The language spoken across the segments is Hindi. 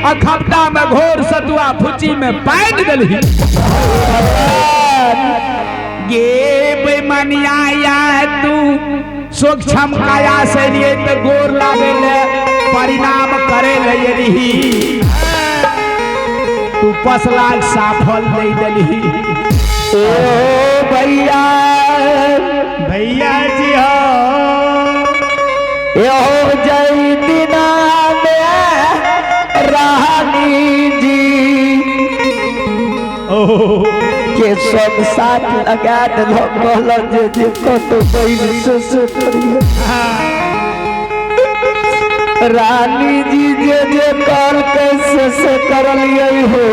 और खपटा में घोर सतुआ फुची में पैन दलही गे बेमनिया या तू सूक्ष्म काया से लिए तो गोर लागे ले परिणाम करे ले रही तू 5 लाख साफल दे दलही ओ भैया भैया जी हो यो जय दिना में रानी जी के सब साथ लगा दलो कहलो जे को तो बहन से करिए रानी जी जे कॉल कैसे से करलिए हो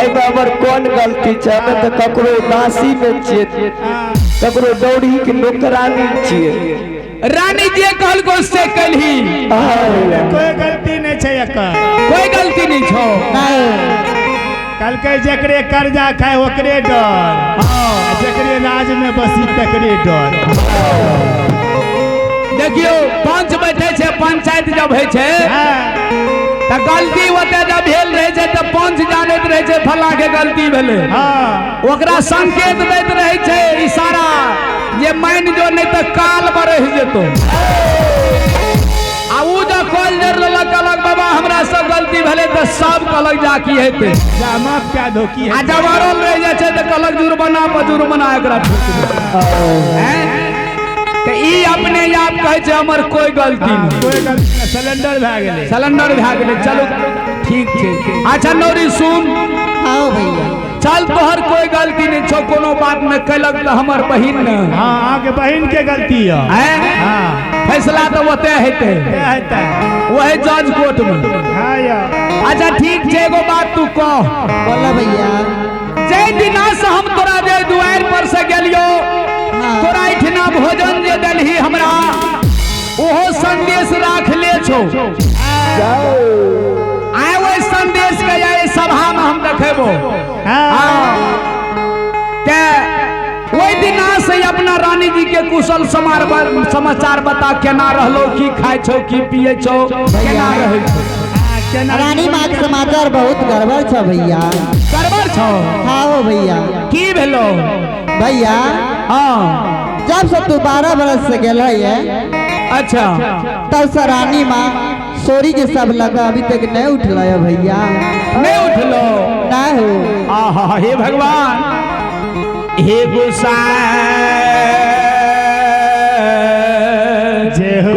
आई बाबर कौन गलती छे में तो ककरो दासी में छिए ककरो दौड़ी के नौकरानी छिए रानी जी कहल को से कलही कोई गलती नहीं छे एकर कोई गलती नहीं छो कल के जकरे कर्जा खाए ओकरे डर जकरे राज में बसी तकरे डर देखियो पंच बैठे छे पंचायत जब है छे त गलती होते जब भेल रहे छे त पंच जानत रहे छे फला के गलती भेले ओकरा संकेत दैत रहे छे इशारा ये मान जो नहीं तो काल बढ़ जेतो आ उ जो कॉल जर ललक अलग बाबा हमरा से गलती भेले त सब अलग जा की हेते जामा क्या धोकी आ जवारल रह जाय छे त अलग जुर्माना एकरा हैं तो ई अपने आप कहे छे हमर कोई गलती नहीं कोई गलती नहीं सिलेंडर भाग गेले चलो ठीक छे अच्छा नौरी सुन आओ भैया चल तोहर कोई गलती नहीं छो कोनो बात में कहलक त हमर बहिन न हां आके बहन के गलती है हां फैसला तो होते हेते वही जज कोर्ट में हां यार अच्छा ठीक छे एगो बात तू कह बोला भैया जे दिना से हम तोरा जे दुआर पर से गेलियो तोरा इठना भोजन जे देलही हमरा ओहो संदेश राख ले छो आए ओइ संदेश के ये सभा में हम देखेबो हां के ओइ दिना से अपना रानी जी के कुशल समाचार बता केना रहलो की खाय छो की पिए छो केना रहै छो रानी माँ के समाचार बहुत गड़बड़ छो भैया गड़बड़ छो हाँ भैया की भेलो भैया हाँ जब से तू 12 बरस से गेल है अच्छा तब से रानी माँ सोरी के सब लगा अभी तक नहीं उठल है भैया नहीं उठलो नहीं हो आहा हे भगवान हे गोसाई जय हो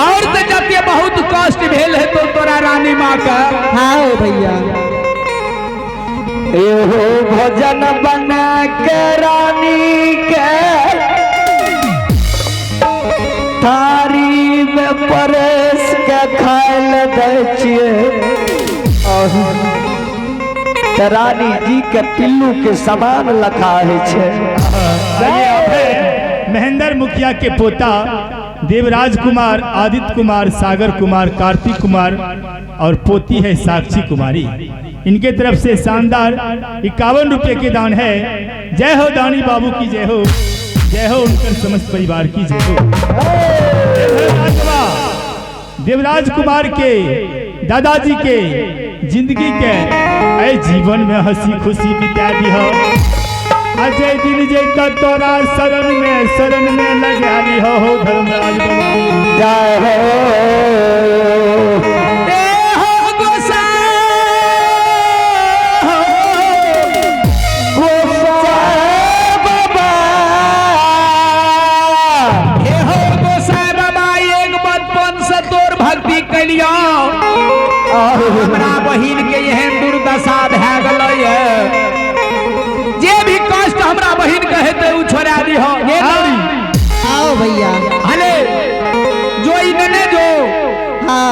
और तो जते बहुत कष्ट भेल है तो तोरा रानी माँ का हाँ हो भैया एहो भोजन बना के रानी के थारी में परेस के खाए दै छिए और रानी जी के पिल्लू के समान लखाए छे। महेंद्र मुखिया के पोता देवराज कुमार, आदित्य कुमार, सागर कुमार, कार्तिक कुमार और पोती है साक्षी कुमारी। इनके तरफ से शानदार 51 रुपये के दान है। जय हो दानी बाबू की जय हो, जय हो उनके समस्त परिवार की जय हो। देवराज कुमार के दादाजी के जिंदगी के ऐ जीवन में हंसी खुशी बिता दी हो। अजय दिन जय तोरा शरण में लगा ली हो धर्मराज जय हमरा बहिन के यह दुर्दशा भै गलै जे भी कष्ट हमरा बहिन के हेतै उ छोड़ा दी हो। ये आओ भैया हले जो इने जो हाँ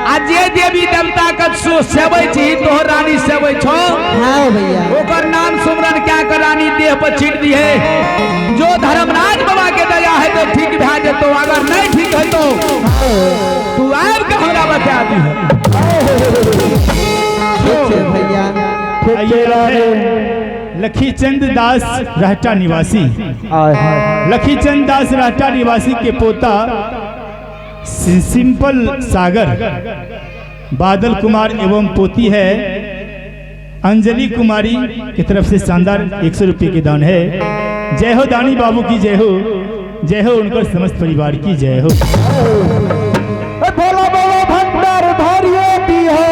आ जे देवी देवता के सेवै छी तोहर रानी सेवै छो। हाँ भैया ओकर नाम सुमरन क्या कर रानी देह पर छीट दी है। जो धर्मराज बाबा के दया है तो ठीक भै जेतो, अगर नहीं ठीक है तो तू आब के हमरा बता दी है। भैया लखीचंद दास रहटा निवासी, लखीचंद दास रहटा निवासी के पोता सिंपल सागर बादल कुमार एवं पोती है अंजलि कुमारी की तरफ से शानदार 100 रुपये की दान है। जय हो दानी बाबू की जय हो, जय हो उनका समस्त परिवार की जय हो। भोला बाबा भंडार भारियों की है।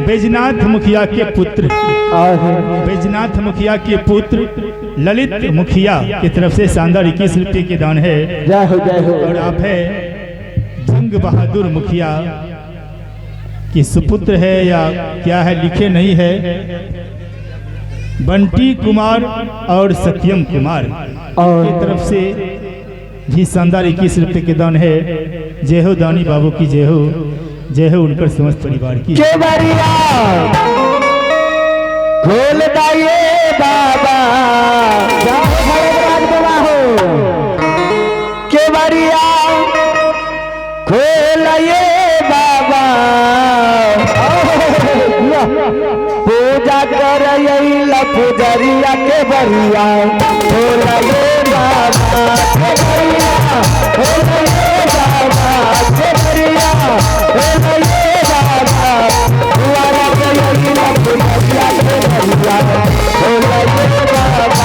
बैजनाथ मुखिया के पुत्र बैजनाथ मुखिया के पुत्र ललित मुखिया की तरफ से शानदार 21 रुपये के दान है। जय हो जय हो। और आप है जंग बहादुर मुखिया की सुपुत्र है या क्या है लिखे नहीं है। बंटी कुमार और सत्यम कुमार की तरफ से भी शानदार 21 रुपये के दान है। जय हो दानी बाबू की जय हो, जय हो उनकर समस्त परिवार की। केवरिया खोल दाइए बाबा, केवरिया खोलिए बाबा, पूजा कर पुजरिया के बरिया खोलिए बाबा, खोलिए बाबा, केवरिया खोलिए बाबा, दुआरा खोलिए पुजरिया के बरिया खोलिए बाबा,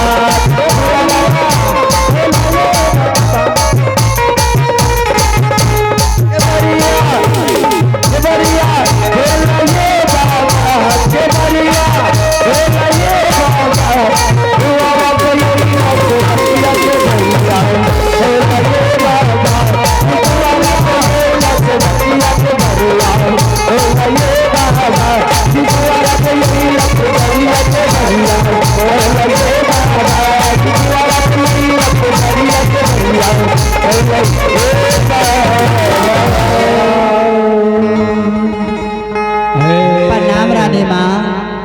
प्रणाम रानी माँ।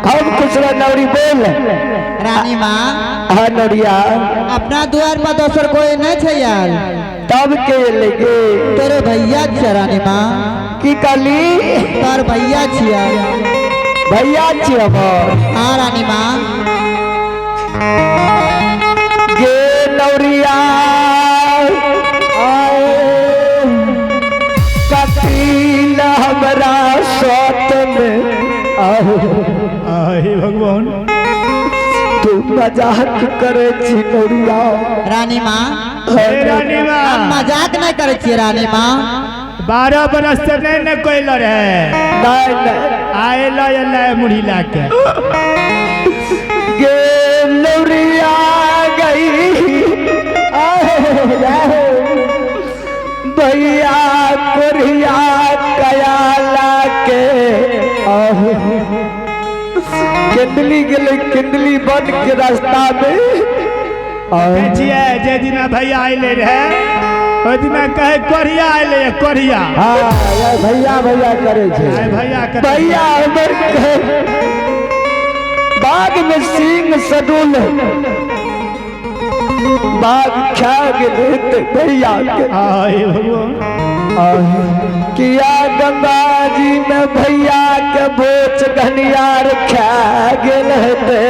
हम कुछ नौरी बोल रानी माँ, हाँ नौरिया, अपना द्वार पर दोसर कोई नहीं छे यार, तब के लगे तोरे भैया छिया रानी माँ, की कली तोर भैया छिया। भैया छी हमर। हाँ रानी माँ। गे नौरिया कपिल हमरा सत में हे भगवान, तू मजाक करे छी नौरिया। रानी माँ, हे रानी हम माँ, मजाक नहीं करे छिए रानी माँ। 12 बरस से नहीं न कोई लड़े नहीं नहीं आए ला मुड़ी ला के गे नौरिया मिली गेले किंडली बन के रास्ता में जिया जे दिना भैया आइले रहे ओ दिना कहे कोरिया आइले कोरिया। हाँ यार भैया भैया करे छे भैया करे भैया हमर कहे बाग में सिंह सडुल बाग खा गेले ते भैया के आए भगवान किया गंगा जी में भैया के बोच घनियार खा गेल हेते।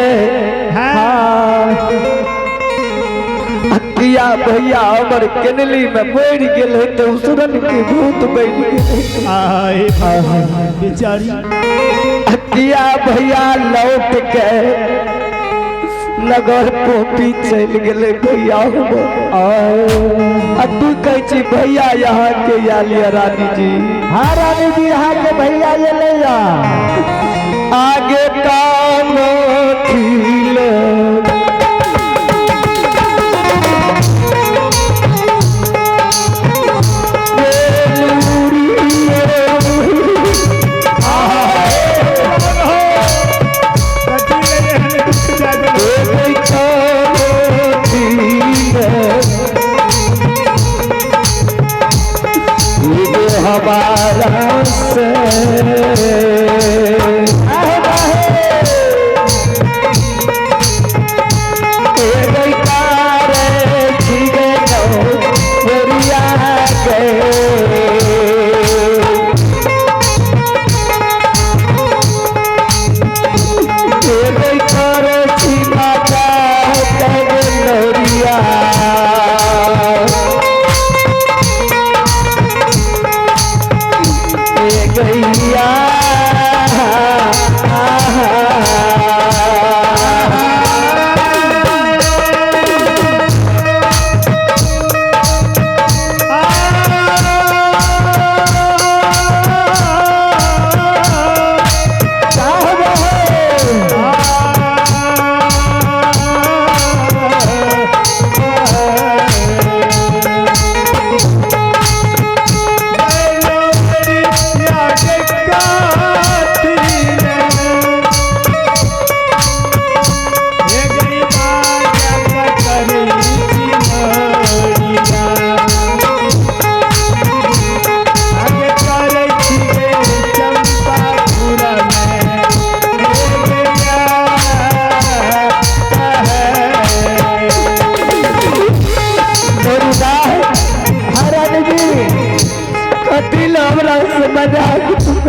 हाँ किया भैया हमर केनली में मर गेल हेते उसरन के भूत बन गेल। आए बेचारी किया भैया लौट के नगर पोपी चल गेले भैया अब तू कह छी भैया यहाँ के या लिया रानी जी। हाँ रानी जी यहाँ के भैया ये ले जा आगे काम खिल हमारा से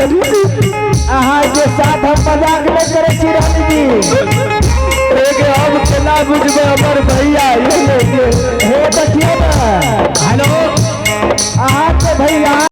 अहाँ के साथ हम मजाक नहीं करे छी रानी जी। एक हम केना बुझबे हमर भैया